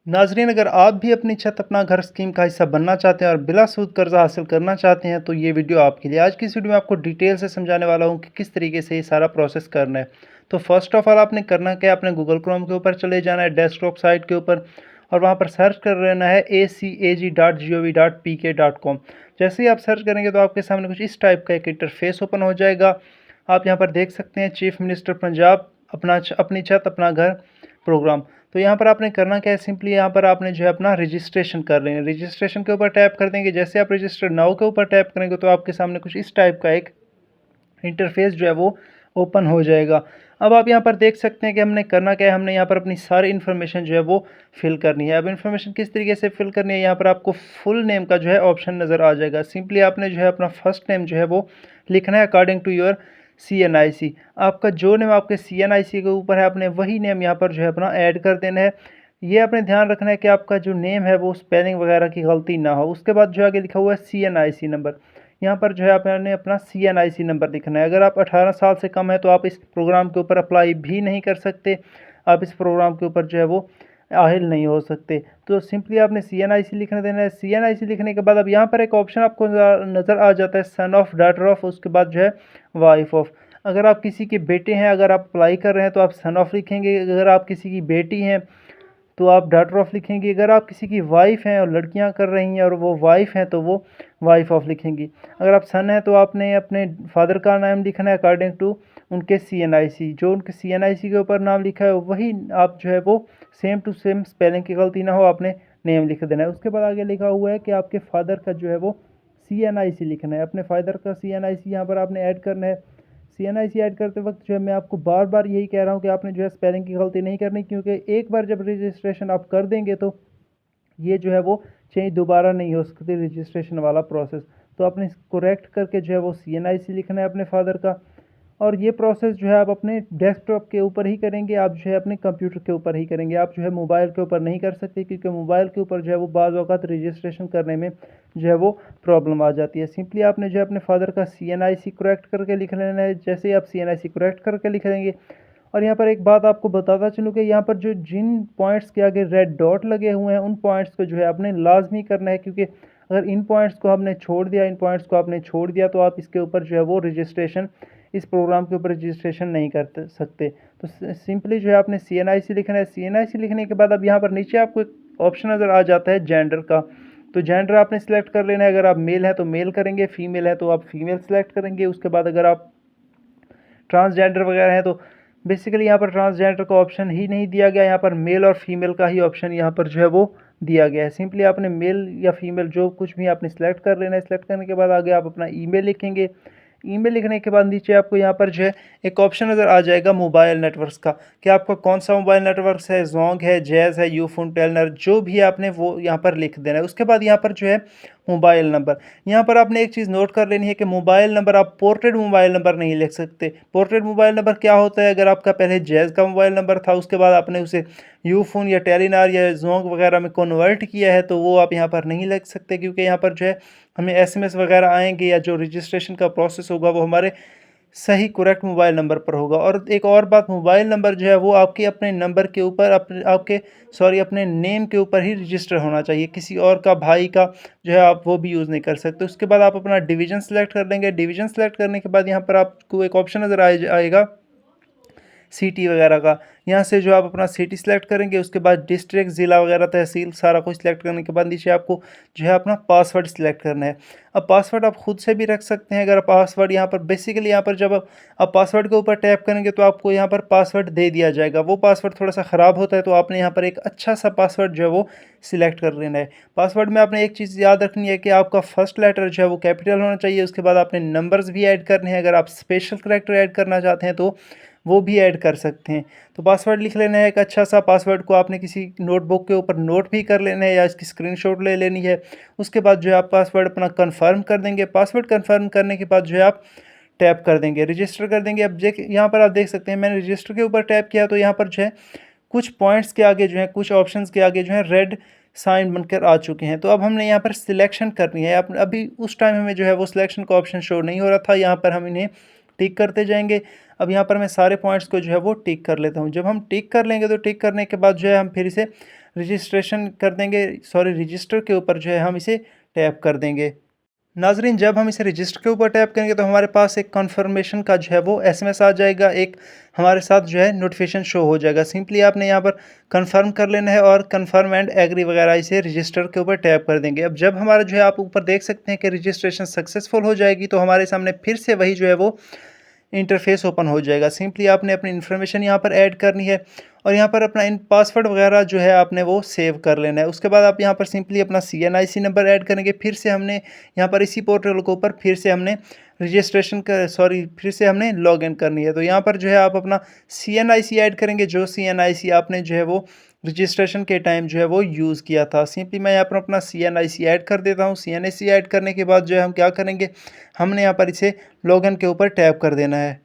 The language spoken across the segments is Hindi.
नाज़रीन, अगर आप भी अपनी छत अपना घर स्कीम का हिस्सा बनना चाहते हैं और बिला सूद कर्जा हासिल करना चाहते हैं तो ये वीडियो आपके लिए। आज की इस वीडियो में आपको डिटेल से समझाने वाला हूँ कि किस तरीके से ये सारा प्रोसेस करना है। तो फर्स्ट ऑफ ऑल आपने करना क्या है, आपने गूगल क्रोम के ऊपर चले जाना है, डेस्कटॉप साइट के ऊपर, और वहाँ पर सर्च कर लेना है acag.gov.pk.com। जैसे ही आप सर्च करेंगे तो आपके सामने कुछ इस टाइप का एक इंटरफेस ओपन हो जाएगा। आप यहाँ पर देख सकते हैं चीफ मिनिस्टर पंजाब अपनी छत अपना घर प्रोग्राम। तो यहाँ पर आपने करना क्या है, सिंपली यहाँ पर आपने जो है अपना रजिस्ट्रेशन कर लेना है। रजिस्ट्रेशन के ऊपर टैप कर देंगे। जैसे आप रजिस्टर नाउ के ऊपर टैप करेंगे तो आपके सामने कुछ इस टाइप का एक इंटरफेस जो है वो ओपन हो जाएगा। अब आप यहाँ पर देख सकते हैं कि हमने करना क्या है, हमने यहाँ पर अपनी सारी इन्फॉर्मेशन जो है वो फिल करनी है। अब इन्फॉर्मेशन किस तरीके से फिल करनी है, यहाँ पर आपको फुल नेम का जो है ऑप्शन नज़र आ जाएगा। सिंपली आपने जो है अपना फर्स्ट नेम जो है वो लिखना है अकॉर्डिंग टू योर CNIC। आपका जो नेम आपके CNIC के ऊपर है, आपने वही नेम यहाँ पर जो है अपना ऐड कर देना है। ये आपने ध्यान रखना है कि आपका जो नेम है वो स्पेलिंग वगैरह की गलती ना हो। उसके बाद जो आगे लिखा हुआ है CNIC नंबर, यहाँ पर जो है आपने अपना CNIC नंबर लिखना है। अगर आप 18 साल से कम है तो आप इस प्रोग्राम के ऊपर अप्लाई भी नहीं कर सकते। आप इस प्रोग्राम के ऊपर जो है वो आहिल नहीं हो सकते। तो सिंपली आपने CNIC लिखने देना है। CNIC लिखने के बाद अब यहाँ पर एक ऑप्शन आपको नज़र आ जाता है, सन ऑफ, डॉटर ऑफ, उसके बाद जो है वाइफ ऑफ। अगर आप किसी के बेटे हैं, अगर आप अप्लाई कर रहे हैं तो आप सन ऑफ लिखेंगे। अगर आप किसी की बेटी हैं तो आप डॉटर ऑफ लिखेंगी। अगर आप किसी की वाइफ़ हैं और लड़कियां कर रही हैं और वो वाइफ़ हैं तो वो वाइफ़ ऑफ लिखेंगी। अगर आप सन हैं तो आपने अपने फादर का नाम लिखना है अकॉर्डिंग टू उनके CNIC। जो उनके CNIC के ऊपर नाम लिखा है वही आप जो है वो सेम टू सेम, स्पेलिंग की गलती ना हो, आपने नेम लिख देना है। उसके बाद आगे लिखा हुआ है कि आपके फादर का जो है वो CNIC लिखना है। अपने फादर का CNIC यहाँ पर आपने ऐड करना है। CNIC ऐड करते वक्त जो है मैं आपको बार बार यही कह रहा हूँ कि आपने जो है स्पेलिंग की गलती नहीं करनी, क्योंकि एक बार जब रजिस्ट्रेशन आप कर देंगे तो ये जो है वो चेंज दोबारा नहीं हो सकती, रजिस्ट्रेशन वाला प्रोसेस। तो आपने करेक्ट करके जो है वो CNIC लिखना है अपने फादर का। और ये प्रोसेस जो है आप अपने डेस्कटॉप के ऊपर ही करेंगे, आप जो है अपने कंप्यूटर के ऊपर ही करेंगे। आप जो है मोबाइल के ऊपर नहीं कर सकते, क्योंकि मोबाइल के ऊपर जो है वो बाज़ औक़ात रजिस्ट्रेशन करने में जो है वो प्रॉब्लम आ जाती है। सिंपली आपने जो है अपने फादर का CNIC करेक्ट करके लिख लेना है। जैसे ही आप CNIC करेक्ट करके लिख देंगे, और यहाँ पर एक बात आपको बताता चलूँ कि यहाँ पर जो जिन पॉइंट्स के आगे रेड डॉट लगे हुए हैं उन पॉइंट्स को जो है आपने लाजमी करना है, क्योंकि अगर इन पॉइंट्स को हमने छोड़ दिया, इन पॉइंट्स को आपने छोड़ दिया तो आप इसके ऊपर जो है वो रजिस्ट्रेशन, इस प्रोग्राम के ऊपर रजिस्ट्रेशन नहीं कर सकते। तो सिंपली जो है आपने CNIC लिखना है। CNIC लिखने के बाद अब यहाँ पर नीचे आपको एक ऑप्शन नज़र आ जाता है जेंडर का। तो जेंडर आपने सेलेक्ट कर लेना है। अगर आप मेल हैं तो मेल करेंगे, फीमेल है तो आप फीमेल सेलेक्ट करेंगे। उसके बाद अगर आप ट्रांसजेंडर वगैरह हैं तो बेसिकली यहाँ पर ट्रांसजेंडर का ऑप्शन ही नहीं दिया गया, यहाँ पर मेल और फीमेल का ही ऑप्शन यहाँ पर जो है वो दिया गया है। सिंपली आपने मेल या फीमेल जो कुछ भी आपने सेलेक्ट कर लेना है। सेलेक्ट करने के बाद आगे आप अपना ईमेल लिखेंगे। ईमेल लिखने के बाद नीचे आपको यहाँ पर जो है एक ऑप्शन नज़र आ जाएगा मोबाइल नेटवर्क्स का, कि आपका कौन सा मोबाइल नेटवर्क्स है, जोंग है, जैज़ है, यूफोन, टेलनर, जो भी है आपने वो यहाँ पर लिख देना है। उसके बाद यहाँ पर जो है मोबाइल नंबर, यहाँ पर आपने एक चीज़ नोट कर लेनी है कि मोबाइल नंबर आप पोर्टेड मोबाइल नंबर नहीं लिख सकते। पोर्टेड मोबाइल नंबर क्या होता है, अगर आपका पहले जैज़ का मोबाइल नंबर था, उसके बाद आपने उसे यूफोन या टेलीनार या जोंग वगैरह में कन्वर्ट किया है, तो वो आप यहाँ पर नहीं लिख सकते, क्योंकि यहाँ पर जो है हमें SMS वगैरह आएंगे या जो रजिस्ट्रेशन का प्रोसेस होगा वो हमारे सही करेक्ट मोबाइल नंबर पर होगा। और एक और बात, मोबाइल नंबर जो है वो आपके अपने नंबर के ऊपर अपने नेम के ऊपर ही रजिस्टर होना चाहिए। किसी और का, भाई का जो है आप वो भी यूज़ नहीं कर सकते। उसके बाद आप अपना डिवीज़न सेलेक्ट कर देंगे। डिवीज़न सेलेक्ट करने के बाद यहाँ पर आपको एक ऑप्शन नज़र आएगा सिटी वगैरह का। यहाँ से जो आप अपना सिटी सेलेक्ट करेंगे, उसके बाद डिस्ट्रिक्ट, ज़िला वगैरह, तहसील, सारा कुछ सेलेक्ट करने के बाद नीचे आपको जो है अपना पासवर्ड सेलेक्ट करना है। अब पासवर्ड आप खुद से भी रख सकते हैं। अगर पासवर्ड यहाँ पर बेसिकली यहाँ पर जब आप पासवर्ड के ऊपर टैप करेंगे तो आपको यहाँ पर पासवर्ड दे दिया जाएगा। वो पासवर्ड थोड़ा सा ख़राब होता है, तो आपने यहाँ पर एक अच्छा सा पासवर्ड जो है वो सिलेक्ट कर लेना है। पासवर्ड में आपने एक चीज़ याद रखनी है कि आपका फर्स्ट लेटर जो है वो कैपिटल होना चाहिए। उसके बाद आपने नंबर्स भी ऐड करने हैं। अगर आप स्पेशल करैक्टर ऐड करना चाहते हैं तो वो भी ऐड कर सकते हैं। तो पासवर्ड लिख लेना है एक अच्छा सा। पासवर्ड को आपने किसी नोटबुक के ऊपर नोट भी कर लेना है या इसकी स्क्रीनशॉट ले लेनी है। उसके बाद जो है आप पासवर्ड अपना कंफर्म कर देंगे। पासवर्ड कंफर्म करने के बाद जो है आप टैप कर देंगे, रजिस्टर कर देंगे। अब यहाँ पर आप देख सकते हैं मैंने रजिस्टर के ऊपर टैप किया तो यहाँ पर जो है कुछ पॉइंट्स के आगे जो है, कुछ ऑप्शंस के आगे जो है रेड साइन बनकर आ चुके हैं। तो अब हमने यहाँ पर सिलेक्शन करनी है। अभी उस टाइम हमें जो है वो सिलेक्शन का ऑप्शन शो नहीं हो रहा था, यहाँ पर हम इन्हें टिक करते जाएंगे। अब यहाँ पर मैं सारे पॉइंट्स को जो है वो टिक कर लेता हूँ। जब हम टिक कर लेंगे तो टिक करने के बाद जो है हम फिर इसे रजिस्ट्रेशन कर देंगे, सॉरी रजिस्टर के ऊपर जो है हम इसे टैप कर देंगे। नाज़रीन, जब हम इसे रजिस्टर के ऊपर टैप करेंगे तो हमारे पास एक कन्फर्मेशन का जो है वो एसएमएस आ जाएगा, एक हमारे साथ जो है नोटिफिकेशन शो हो जाएगा। सिंपली आपने यहाँ पर कन्फर्म कर लेना है और कन्फर्म एंड एग्री वगैरह इसे रजिस्टर के ऊपर टैप कर देंगे। अब जब हमारा जो है आप ऊपर देख सकते हैं कि रजिस्ट्रेशन सक्सेसफुल हो जाएगी, तो हमारे सामने फिर से वही जो है वो इंटरफेस ओपन हो जाएगा। सिंपली आपने अपनी इन्फॉर्मेशन यहाँ पर ऐड करनी है और यहाँ पर अपना इन पासवर्ड वगैरह जो है आपने वो सेव कर लेना है। उसके बाद आप यहाँ पर सिंपली अपना CNIC नंबर ऐड करेंगे। फिर से हमने यहाँ पर इसी पोर्टल के ऊपर फिर से हमने फिर से हमने लॉगिन करनी है। तो यहाँ पर जो है आप अपना CNIC ऐड करेंगे, जो CNIC आपने जो है वो रजिस्ट्रेशन के टाइम जो है वो यूज़ किया था। सिंपली मैं यहाँ पर अपना CNIC ऐड कर देता हूँ। CNIC ऐड करने के बाद जो है हम क्या करेंगे, हमने यहाँ पर इसे लॉगिन के ऊपर टैप कर देना है।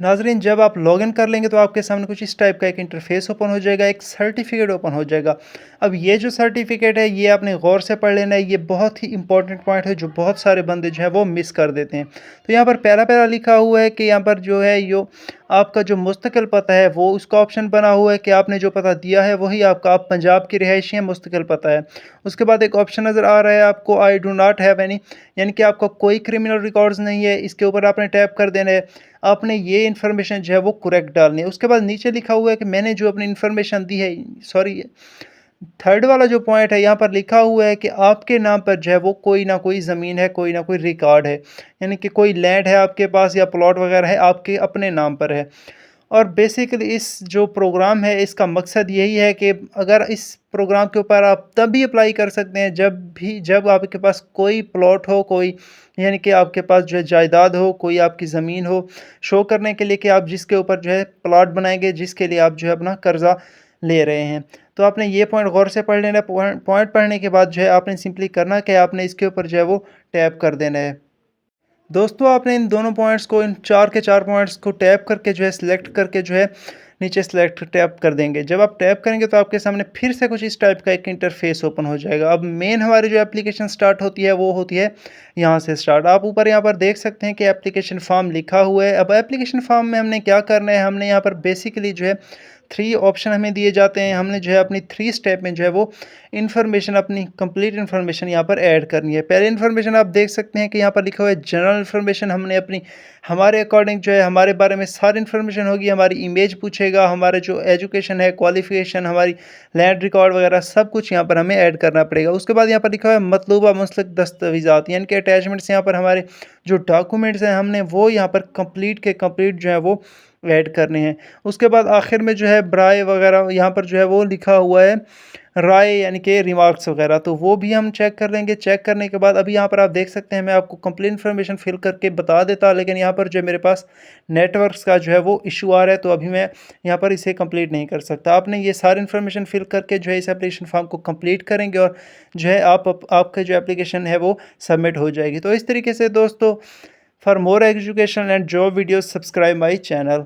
नाज़रीन, जब आप लॉगिन कर लेंगे तो आपके सामने कुछ इस टाइप का एक इंटरफेस ओपन हो जाएगा, एक सर्टिफिकेट ओपन हो जाएगा। अब ये जो सर्टिफिकेट है ये आपने गौर से पढ़ लेना है, ये बहुत ही इंपॉर्टेंट पॉइंट है जो बहुत सारे बंदे जो है वो मिस कर देते हैं। तो यहाँ पर पहला लिखा हुआ है कि यहाँ पर जो है यो आपका जो मुस्तकिल पता है वो उसका ऑप्शन बना हुआ है कि आपने जो पता दिया है वही आपका, आप पंजाब की रिहायशी हैं, मुस्तकिल पता है। उसके बाद एक ऑप्शन नज़र आ रहा है आपको, I do not have any, यानी कि आपका कोई क्रिमिनल रिकॉर्ड्स नहीं है। इसके ऊपर आपने टैप कर देना है। आपने ये इन्फॉर्मेशन जो है वो करेक्ट डालनी है। उसके बाद नीचे लिखा हुआ है कि मैंने जो अपनी इन्फॉर्मेशन दी है, सॉरी थर्ड वाला जो पॉइंट है यहाँ पर लिखा हुआ है कि आपके नाम पर जो है वो कोई ना कोई ज़मीन है, कोई ना कोई रिकॉर्ड है, यानी कि कोई लैंड है आपके पास या प्लॉट वगैरह है आपके अपने नाम पर है। और बेसिकली इस जो प्रोग्राम है इसका मकसद यही है कि अगर इस प्रोग्राम के ऊपर आप तभी अप्लाई कर सकते हैं जब आपके पास कोई प्लॉट हो, कोई यानी कि आपके पास जो है जायदाद हो, कोई आपकी ज़मीन हो, शो करने के लिए कि आप जिसके ऊपर जो है प्लॉट बनाएंगे, जिसके लिए आप जो है अपना कर्ज़ा ले रहे हैं। तो आपने ये पॉइंट गौर से पढ़ लेना है। पॉइंट पढ़ने के बाद जो है आपने सिंपली करना कि आपने इसके ऊपर जो है वो टैप कर देना है। दोस्तों, आपने इन दोनों पॉइंट्स को, इन 4 के 4 पॉइंट्स को टैप करके जो है सिलेक्ट करके जो है नीचे सिलेक्ट टैप कर देंगे। जब आप टैप करेंगे तो आपके सामने फिर से कुछ इस टाइप का एक इंटरफेस ओपन हो जाएगा। अब मेन हमारी जो एप्लीकेशन स्टार्ट होती है वो होती है यहाँ से स्टार्ट। आप ऊपर यहाँ पर देख सकते हैं कि एप्लीकेशन फॉर्म लिखा हुआ है। अब एप्लीकेशन फॉर्म में हमने क्या करना है, हमने यहाँ पर बेसिकली जो है 3 ऑप्शन हमें दिए जाते हैं। हमने जो है अपनी 3 स्टेप में जो है वो इन्फॉर्मेशन, अपनी कंप्लीट इन्फॉर्मेशन यहाँ पर ऐड करनी है। पहले इन्फॉर्मेशन आप देख सकते हैं कि यहाँ पर लिखा हुआ है जनरल इन्फॉर्मेशन। हमने अपनी, हमारे अकॉर्डिंग जो है हमारे बारे में सारी इन्फॉर्मेशन होगी। हमारी इमेज पूछेगा, हमारे जो एजुकेशन है, क्वालिफिकेशन, हमारी लैंड रिकॉर्ड वगैरह सब कुछ यहाँ पर हमें ऐड करना पड़ेगा। उसके बाद यहाँ पर लिखा हुआ है मतलूबा मुंसलिक दस्तावेज़ात, यानी कि अटैचमेंट्स। यहाँ पर हमारे जो डॉक्यूमेंट्स हैं हमने वो यहाँ पर कंप्लीट जो है वो ऐड करने हैं। उसके बाद आखिर में जो है ब्राय वगैरह यहाँ पर जो है वो लिखा हुआ है राय, यानी कि रिमार्क्स वगैरह, तो वो भी हम चेक कर लेंगे। चेक करने के बाद अभी यहाँ पर आप देख सकते हैं मैं आपको कंप्लीट इन्फॉर्मेशन फिल करके बता देता, लेकिन यहाँ पर जो मेरे पास नेटवर्क्स का जो है वो इशू आ रहा है, तो अभी मैं यहाँ पर इसे कंप्लीट नहीं कर सकता। आपने ये सारी इन्फॉर्मेशन फिल करके जो है इस एप्लीकेशन फॉर्म को कंप्लीट करेंगे और जो है आपका जो एप्लीकेशन है वो सबमिट हो जाएगी। तो इस तरीके से दोस्तों, for more education and job videos subscribe my channel.